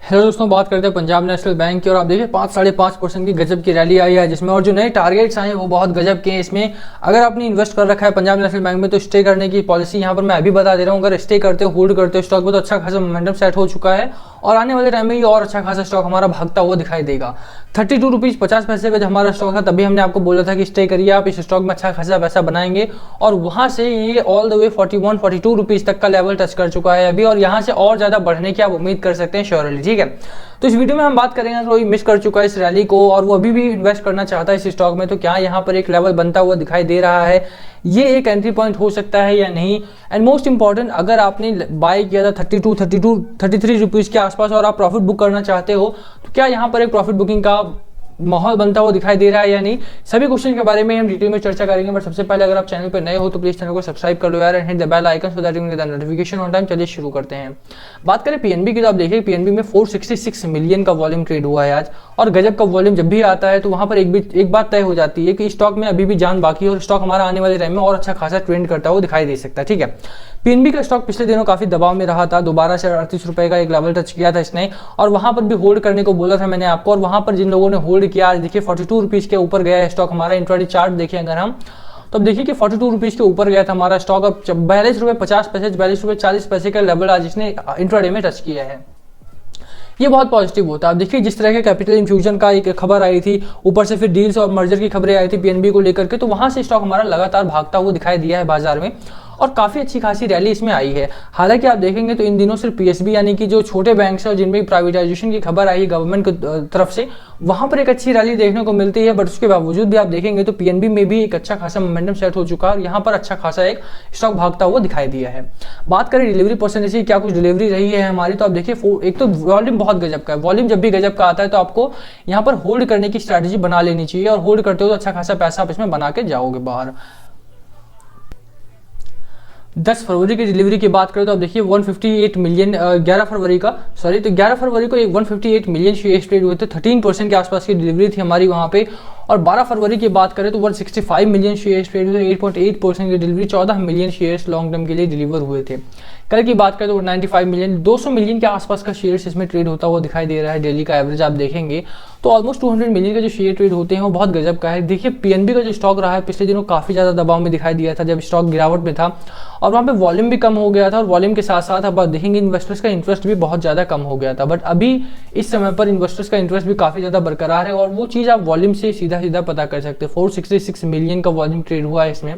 Hello दोस्तों, बात करते हैं पंजाब नेशनल बैंक की। और आप देखिए 5-5.5% की गजब की रैली आई है जिसमें, और जो नए टारगेट्स आए हैं वो बहुत गजब के हैं। इसमें अगर आपने इन्वेस्ट कर रखा है पंजाब नेशनल बैंक में तो स्टे करने की पॉलिसी यहाँ पर मैं अभी बता दे रहा हूँ। अगर स्टे करते हो, होल्ड करते हो स्टॉक में तो अच्छा खासा मोमेंटम सेट हो चुका है और आने वाले टाइम में ये और अच्छा खासा स्टॉक हमारा भागता हुआ दिखाई देगा। 32 रुपीज़ 50 पैसे का जो हमारा स्टॉक था, तभी हमने आपको बोला था कि स्टे करिए, आप इस स्टॉक में अच्छा खासा पैसा बनाएंगे। और वहाँ से ये ऑल द वे 41-42 रुपीज़ तक का लेवल टच कर चुका है अभी, और यहाँ से और ज़्यादा बढ़ने की आप उम्मीद कर सकते हैं श्योरली। ठीक है, तो इस वीडियो में हम बात करेंगे, कोई मिस कर चुका है इस रैली को और वो अभी भी इन्वेस्ट करना चाहता है इस स्टॉक में, तो क्या यहाँ पर एक लेवल बनता हुआ दिखाई दे रहा है, ये एक एंट्री पॉइंट हो सकता है या नहीं। एंड मोस्ट इंपॉर्टेंट, अगर आपने बाय किया था 33 रुपीज़ के आसपास और आप प्रॉफिट बुक करना चाहते हो, तो क्या यहाँ पर एक प्रॉफिट बुकिंग का माहौल बनता हुआ दिखाई दे रहा है या नहीं। सभी क्वेश्चन के बारे में हम डिटेल में चर्चा करेंगे। बट सबसे पहले अगर आप चैनल पर नए हो तो प्लीज चैनल को सब्सक्राइब कर लो यार, and hit the bell icon so that you get the notification on time. चलिए शुरू करते हैं। बात करें पीएनबी की, तो आप देखिए पीएनबी में 466 मिलियन का वॉल्यूम ट्रेड हुआ है आज। और गजब का वॉल्यूम जब भी आता है तो वहां पर एक बात तय हो जाती है कि स्टॉक में अभी भी जान बाकी है और स्टॉक हमारा आने वाले टाइम में और अच्छा खासा ट्रेंड करता हुआ दिखाई दे सकता है। ठीक है, पीएनबी का स्टॉक पिछले दिनों काफी दबाव में रहा था, दोबारा से 38 रुपए का एक लेवल टच किया था इसने, और वहां पर भी होल्ड करने को बोला था मैंने आपको। और वहां पर जिन लोगों ने होल्ड किया, आज देखिए 42 रुपीज के ऊपर गया है स्टॉक हमारा। इंट्राडे चार्ट देखें अगर हम, तो अब देखिए कि 42 रुपीज के ऊपर गया था हमारा स्टॉक। अब 42.50 रुपए 42.40 का लेवल आज इसने इंट्राडे में टच किया है। ये बहुत पॉजिटिव होता है। आप देखिए जिस तरह के कैपिटल इन्फ्यूजन का एक खबर आई थी, ऊपर से फिर डील्स और मर्जर की खबरें आई थी पीएनबी को लेकर के, तो वहां से स्टॉक हमारा लगातार भागता हुआ दिखाई दिया है बाजार में और काफी अच्छी खासी रैली इसमें आई है। हालांकि आप देखेंगे तो इन दिनों सिर्फ पीएसबी यानी कि जो छोटे बैंक है और जिनमें प्राइवेटाइजेशन की खबर आई है गवर्नमेंट की तरफ से, वहां पर एक अच्छी रैली देखने को मिलती है। बट उसके बावजूद भी आप देखेंगे तो पीएनबी में भी एक अच्छा खासा मोमेंटम सेट हो चुका है और यहाँ पर अच्छा खासा एक स्टॉक भागता हुआ दिखाई दिया है। बात करें डिलीवरी परसेंटेज की, क्या कुछ डिलीवरी रही है हमारी, तो आप देखिए एक तो वॉल्यूम बहुत गजब का है। वॉल्यूम जब भी गजब का आता है तो आपको यहाँ पर होल्ड करने की स्ट्रैटेजी बना लेनी चाहिए, और होल्ड करते हो तो अच्छा खासा पैसा आप इसमें बना के जाओगे बाहर। 10 फरवरी की डिलीवरी की बात करें तो आप देखिए 158 मिलियन 11 फरवरी को 158 मिलियन शेयर्स ट्रेड हुए थे। 13% के आसपास की डिलीवरी थी हमारी वहां पे। और 12 फरवरी की बात करें तो 165 मिलियन शेयर्स ट्रेड हुए, 8.8% की delivery, 14 million shares long term के लिए डिलीवर हुए थे। कल की बात करें तो 95 मिलियन 200 मिलियन के आसपास का शेयर्स इसमें ट्रेड होता हुआ दिखाई दे रहा है। डेली का एवरेज आप देखेंगे तो ऑलमोस्ट 200 मिलियन का जो शेयर ट्रेड होते हैं वो बहुत गजब का है। देखिए पीएनबी का जो स्टॉक रहा है पिछले दिनों काफी ज्यादा दबाव में दिखाई दिया था जब स्टॉक गिरावट में था, और वहाँ पे वॉल्यूम भी कम हो गया था, और वॉल्यूम के साथ साथ अब देखेंगे इन्वेस्टर्स का इंटरेस्ट भी बहुत ज्यादा कम हो गया था। बट अभी इस समय पर इन्वेस्टर्स का इंटरेस्ट भी काफी ज्यादा बरकरार है, और वो चीज आप वॉल्यूम से सीधा पता कर सकते हैं। 466 मिलियन का वॉल्यूम ट्रेड हुआ है इसमें।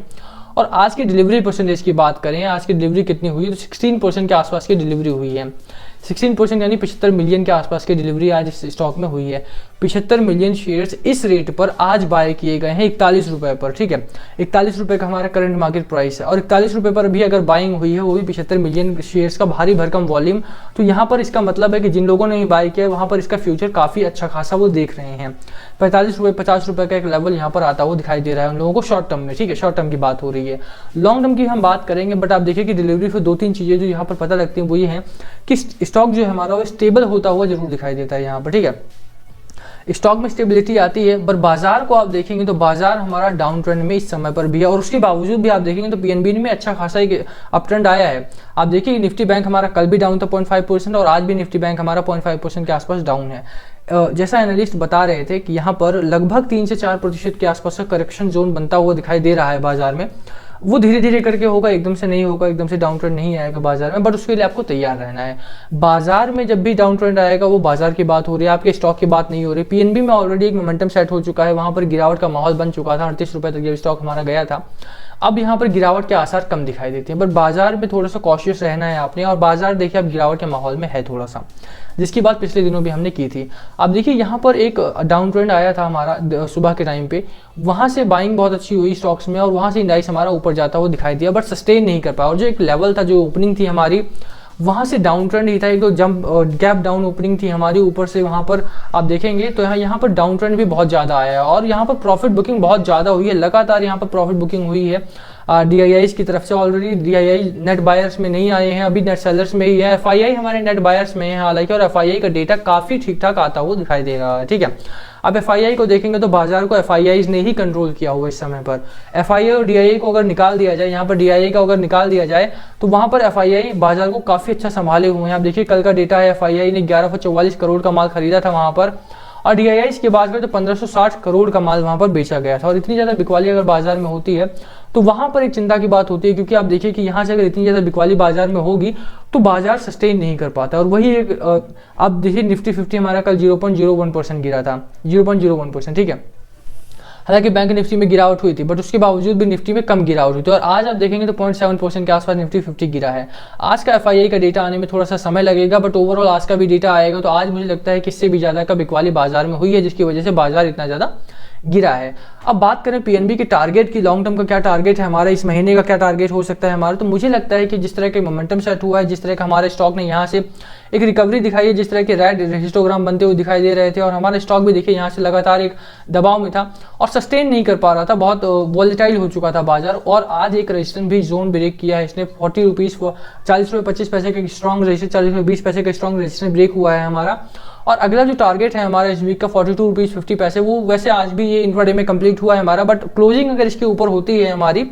और आज की डिलीवरी परसेंटेज की बात करें, आज की डिलीवरी कितनी हुई है, तो 16% के आसपास की डिलीवरी हुई है। 16% यानी 75 मिलियन के आसपास की डिलीवरी आज इस स्टॉक में हुई है। 75 मिलियन शेयर्स इस रेट पर आज बाय किए गए हैं 41 रुपए पर। ठीक है, 41 रुपए का हमारा करंट मार्केट प्राइस है, और 41 रुपए पर भी अगर बाइंग हुई है वो भी 75 मिलियन शेयर्स का भारी भरकम वॉल्यूम। तो यहाँ पर इसका मतलब है कि जिन लोगों ने बाय किया है वहां पर इसका फ्यूचर काफी अच्छा खासा वो देख रहे हैं। 45 रुपए 50 रुपए का एक लेवल यहाँ पर आता हुआ दिखाई दे रहा है उन लोगों को शॉर्ट टर्म में। ठीक है, शॉर्ट टर्म की बात हो रही है, लॉन्ग टर्म की हम बात करेंगे। बट आप देखिए कि डिलीवरी से 2-3 चीजें जो यहाँ पर पता लगती हैं वो ये है कि स्टॉक जो है हमारा वो स्टेबल होता हुआ जरूर दिखाई देता है यहाँ पर। ठीक है, स्टॉक में स्टेबिलिटी आती है। पर बाजार को आप देखेंगे तो बाजार हमारा डाउन ट्रेंड में इस समय पर भी है, और उसके बावजूद भी आप देखेंगे तो पीएनबी में अच्छा खासा एक अप ट्रेंड आया है। आप देखिए निफ्टी बैंक हमारा कल भी डाउन था 0.5% और आज भी निफ्टी बैंक हमारा 0.5% के आसपास डाउन है। जैसा एनालिस्ट बता रहे थे कि यहाँ पर लगभग 3 से 4% के आसपास का करेक्शन जोन बनता हुआ दिखाई दे रहा है बाजार में। वो धीरे धीरे करके होगा, एकदम से नहीं होगा, एकदम से डाउन ट्रेंड नहीं आएगा बाजार में, बट उसके लिए आपको तैयार रहना है। बाजार में जब भी डाउन ट्रेंड आएगा वो बाजार की बात हो रही है, आपके स्टॉक की बात नहीं हो रही। पीएनबी में ऑलरेडी एक मोमेंटम सेट हो चुका है, वहां पर गिरावट का माहौल बन चुका था, 38 रुपए तक जब स्टॉक हमारा गया था। अब यहाँ पर गिरावट के आसार कम दिखाई देते हैं, बट बाजार में थोड़ा सा कॉशियस रहना है आपने। और बाजार देखिए अब गिरावट के माहौल में है थोड़ा सा, जिसकी बात पिछले दिनों भी हमने की थी। अब देखिए यहाँ पर एक डाउन ट्रेंड आया था हमारा सुबह के टाइम पे, वहां से बाइंग बहुत अच्छी हुई स्टॉक्स में और वहां से इंडाइस हमारा ऊपर जाता हुआ दिखाई दिया, बट सस्टेन नहीं कर पाया। और जो एक लेवल था, जो ओपनिंग थी हमारी, वहां से डाउन ट्रेंड ही था, एक तो जंप गैप डाउन ओपनिंग थी हमारी ऊपर से। वहां पर आप देखेंगे तो यहाँ पर डाउन ट्रेंड भी बहुत ज्यादा आया है, और यहाँ पर प्रॉफिट बुकिंग बहुत ज्यादा हुई है, लगातार यहाँ पर प्रॉफिट बुकिंग हुई है डीआईआईज की तरफ से। ऑलरेडी डीआईआई नेट बायर्स में नहीं आए हैं, अभी नेट सेलर्स में ही है। एफआईआई हमारे नेट बायर्स में है हालांकि, और एफआईआई का डेटा काफी ठीक ठाक आता हुआ दिखाई दे रहा है। ठीक है, आप FII को देखेंगे तो बाजार को FIIs ने ही कंट्रोल किया हुआ इस समय पर। FII और DII को अगर निकाल दिया जाए, यहाँ पर DII का अगर निकाल दिया जाए तो वहाँ पर FII बाजार को काफ़ी अच्छा संभाले हुए हैं। आप देखिए कल का डेटा है, FII ने 1144 करोड़ का माल खरीदा था वहाँ पर, और DIIs की बात करें तो 1560 करोड़ का माल वहाँ पर बेचा गया था। और इतनी ज़्यादा बिकवाली अगर बाजार में होती है तो वहाँ पर एक चिंता की बात होती है, क्योंकि आप देखिए कि यहाँ से अगर इतनी ज़्यादा बिकवाली बाजार में होगी तो बाजार सस्टेन नहीं कर पाता। और वही एक आप देखिए निफ्टी 50 हमारा कल 0.01% गिरा था, 0.01%, ठीक है। हालांकि बैंक निफ्टी में गिरावट हुई थी, बट उसके बावजूद भी निफ्टी में कम गिरावट हुई थी। और आज आप देखेंगे तो 0.7% के आसपास निफ्टी 50 गिरा है। आज का FII का डेटा आने में थोड़ा सा समय लगेगा, बट ओवरऑल आज का भी डेटा आएगा तो आज मुझे लगता है कि इससे भी ज़्यादा का बिकवाली बाजार में हुई है, जिसकी वजह से बाजार इतना ज़्यादा गिरा है। अब बात करें PNB के टारगेट की, लॉन्ग टर्म का क्या टारगेट है हमारा, इस महीने का क्या टारगेट हो सकता है हमारा, तो मुझे लगता है कि जिस तरह के मोमेंटम सेट हुआ है, जिस तरह का हमारे स्टॉक ने यहाँ से एक रिकवरी दिखाई है, जिस तरह के रेड हिस्टोग्राम बनते हुए दिखाई दे रहे थे, और हमारा स्टॉक भी देखिए यहाँ से लगातार एक दबाव में था और सस्टेन नहीं कर पा रहा था, बहुत वॉलेटाइल हो चुका था बाजार। और आज एक रेजिस्टेंस भी जोन ब्रेक किया है इसने, 40 रुपीज़ 40 रुपये 25 पैसे का स्ट्रॉन्ग रेजिस्टेंस, 40 रुपये 20 पैसे का स्ट्रॉन्ग रेजिस्टेंस ब्रेक हुआ है हमारा। और अगला जो टारगेट है हमारा इस वीक का 42 रुपीज़ 50 पैसे, वो वैसे आज भी ये इंट्राडे में कंप्लीट हुआ है हमारा, बट क्लोजिंग अगर इसके ऊपर होती है हमारी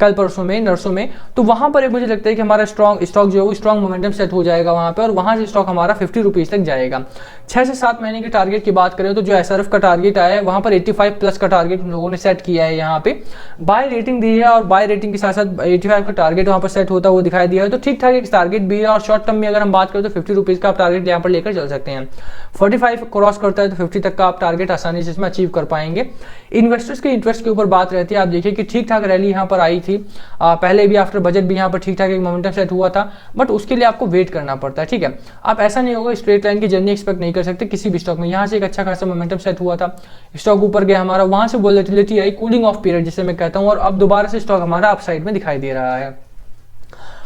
कल परसों में नरसों में, तो वहाँ पर मुझे लगता है कि हमारा स्टॉक जो है वो स्ट्रॉन्ग मोमेंटम सेट हो जाएगा वहाँ पे, और वहाँ से स्टॉक हमारा 50 रुपीज़ तक जाएगा। 6 से 7 महीने के टारगेट की बात करें तो जो SRF का टारगेट आया है वहाँ पर 85 प्लस का टारगेट हम लोगों ने सेट किया है यहाँ पे, बाय रेटिंग दी है, और बाय रेटिंग के साथ साथ 85 का टारगेट वहाँ पर सेट होता है वो दिखाई दिया है, तो ठीक ठाक एक टारगेट भी है। और शॉर्ट टर्म में अगर हम बात करें तो 50 रुपीज़ का आप टारगेट यहाँ पर लेकर चल सकते हैं। 45 क्रॉस करता है तो 50 तक का आप टारगेट आसानी से इसमें अचीव कर पाएंगे। इन्वेस्टर्स के इंटरेस्ट के ऊपर बात रहती है, आप देखिए कि ठीक ठाक रैली यहाँ पर आई थी, पहले भी आफ्टर बजट भी यहाँ पर ठीक ठाक एक मोमेंटम सेट हुआ था, बट उसके लिए आपको वेट करना पड़ता है, ठीक है। आप ऐसा नहीं होगा स्ट्रेट लाइन की जर्नी एक्सपेक्ट नहीं कर सकते किसी भी स्टॉक में। यहाँ से एक अच्छा खासा मोमेंटम सेट हुआ था, स्टॉक ऊपर गया हमारा, वहां से volatility I, cooling of period जिसे मैं कहता हूँ, और अब दोबारा से स्टॉक हमारा अपसाइड में दिखाई दे रहा है।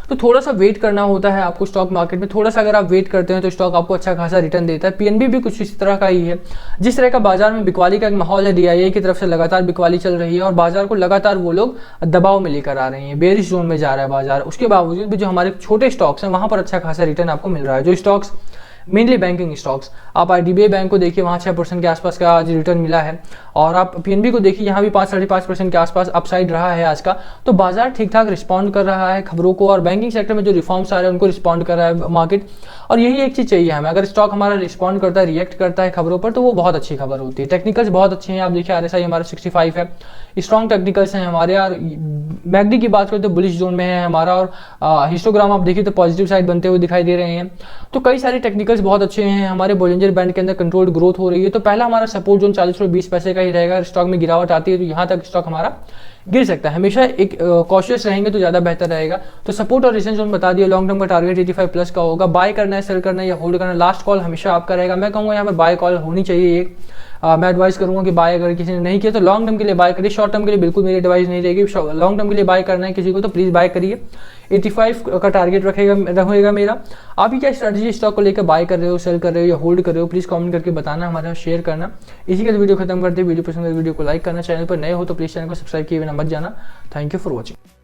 तो थोड़ा सा वेट करना होता है आपको स्टॉक मार्केट में, थोड़ा सा अगर आप वेट करते हैं तो स्टॉक आपको अच्छा खासा रिटर्न देता है। PNB भी कुछ इस तरह का ही है, जिस तरह का बाजार में बिकवाली का एक माहौल है, DII की तरफ से लगातार बिकवाली चल रही है और बाजार को लगातार वो लोग दबाव में लेकर आ रहे हैं, बेरिश जोन में जा रहा है बाजार। उसके बावजूद भी जो हमारे छोटे स्टॉक्स हैं वहां पर अच्छा खासा रिटर्न आपको मिल रहा है। जो स्टॉक्स मेनली बैंकिंग स्टॉक्स, आप IDBI बैंक को देखिए, वहाँ 6% के आसपास का आज रिटर्न मिला है, और आप PNB को देखिए यहाँ भी 5-5.5% के आसपास अपसाइड रहा है आज का। तो बाजार ठीक ठाक रिस्पॉन्ड कर रहा है खबरों को, और बैंकिंग सेक्टर में जो रिफॉर्म्स आ रहे हैं उनको रिस्पॉन्ड कर रहा है मार्केट। और यही एक चीज़ चाहिए हमें, अगर स्टॉक हमारा रिस्पॉन्ड करता है, रिएक्ट करता है खबरों पर, तो वो बहुत अच्छी खबर होती है। टेक्निकल्स बहुत अच्छे हैं, आप देखिए RSI हमारा 65 है, स्ट्रॉन्ग टेक्निकल्स हैं हमारे। और मैगडी की बात करें तो बुलिश जोन में है हमारा, और हिस्टोग्राम आप देखिए तो पॉजिटिव साइड बनते हुए दिखाई दे रहे हैं। तो कई सारे टेक्निकल्स बहुत अच्छे हैं हमारे। बॉलिंजर बैंड के अंदर कंट्रोल्ड ग्रोथ हो रही है, तो पहला हमारा सपोर्ट जोन 40 रुपये 20 पैसे का ही रहेगा। स्टॉक में गिरावट आती है तो यहाँ तक स्टॉक हमारा गिर सकता है, हमेशा एक कॉशियस रहेंगे तो ज़्यादा बेहतर रहेगा। तो सपोर्ट और रेजिस्टेंस जोन बता दिया, लॉन्ग टर्म का टारगेट 85 प्लस का होगा। बाय करना है, सेल करना है या होल्ड करना है, लास्ट कॉल हमेशा आपका रहेगा। मैं कहूँगा यहाँ पर बाय कॉल होनी चाहिए एक, मैं एडवाइस करूंगा कि बाय अगर किसी ने नहीं किया तो लॉन्ग टर्म के लिए बाय करिए, शॉर्ट टर्म के लिए बिल्कुल मेरी एडवाइस नहीं रहेगी। लॉन्ग टर्म के लिए बाय करना है किसी को तो प्लीज़ बाय करिए। 85 का टारगेट रहेगा मेरा। आप ही क्या स्ट्रैटेजी स्टॉक को लेकर बाय कर रहे हो, सेल कर रहे हो या होल्ड कर रहे हो, प्लीज़ कमेंट करके बताना, हमारे साथ शेयर करना। इसी के लिए वीडियो खत्म करते हैं। वीडियो पसंद है वीडियो को लाइक करना, चैनल पर नए हो तो प्लीज़ चैनल को सब्सक्राइब किए बिना मत जाना। Thank you for watching.